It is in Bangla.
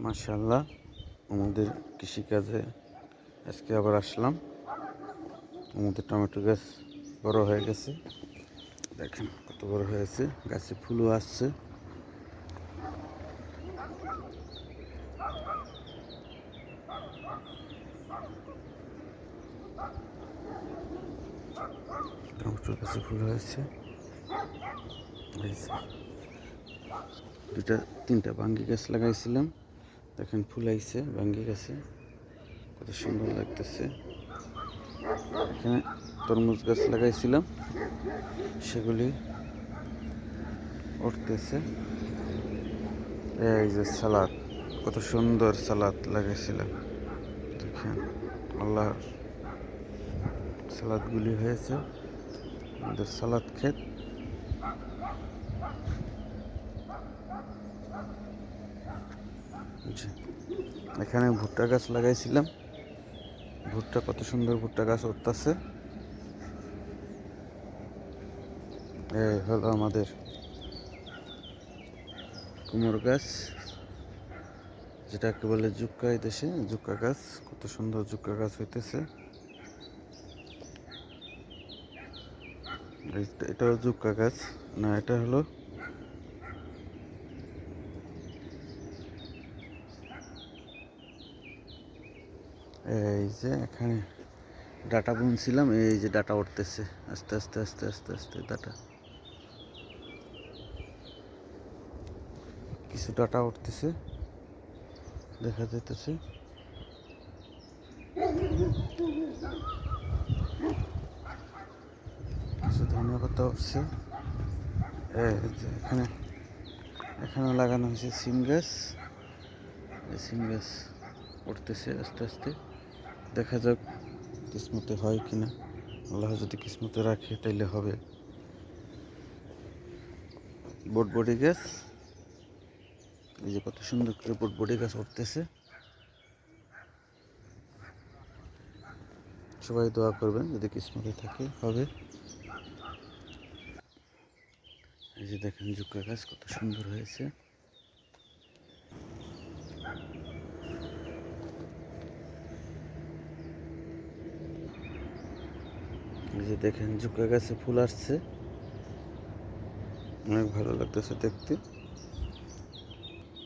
মাশাআল্লাহ, আমাদের কৃষিকাজে আজকে আবার আসলাম। আমাদের টমেটো গাছ বড় হয়ে গেছে, দেখেন কত বড় হয়েছে, গাছে ফুলও আসছে। টমেটো গাছে ফুল হয়েছে, তিনটা বাঙ্গি গাছ লাগাইছিলাম, দেখেন ফুল আইছে বাঙ্গি গাছে, কত সুন্দর লাগতেছে। এখানে তরমুজ গাছ লাগাইছিলাম, সেগুলি উঠতেছে। এই যে সালাদ, কত সুন্দর সালাদ লাগাইছিলাম, দেখেন আল্লাহর সালাদগুলি হয়েছে। আমাদের সালাদ ক্ষেত। এখানে ভুট্টা গাছ লাগাইছিলাম, ভুট্টা কত সুন্দর ভুট্টা গাছ উঠতেছে। এই হলো আমাদের কুমড়ো গাছ, যেটাকে বলে জুক্কা, এই দেশে জুক্কা গাছ, কত সুন্দর জুক্কা গাছ হইতেছে। এটাও জুক্কা গাছ না, এটা হলো এই যে এখানে ডাটা বুনছিলাম, এই যে ডাটা উঠতেছে আস্তে আস্তে আস্তে আস্তে আস্তে, ডাটা কিছু ডাটা উঠতেছে দেখা যাইতেছে। কিছু ধনিয়া পাতা উঠছে। এই যে এখানে লাগানো হয়েছে সিম গাছ, এই সিম গাছ উঠতেছে আস্তে আস্তে, দেখা যাক কিসমতে হয় কিনা। আল্লাহ যদি কিসমতে রাখে তাইলে হবে। বটবটি গাছ, এই যে কত সুন্দর করে বটবটি গাছ উঠতেছে। সবাই দোয়া করবেন, যদি কিসমতে থাকে হবে। এই যে দেখেন জুক্কা গাছ কত সুন্দর হয়েছে। এই যে দেখেন জুক্কা গাছে ফুল আসছে, অনেক ভালো লাগতেছে দেখতে।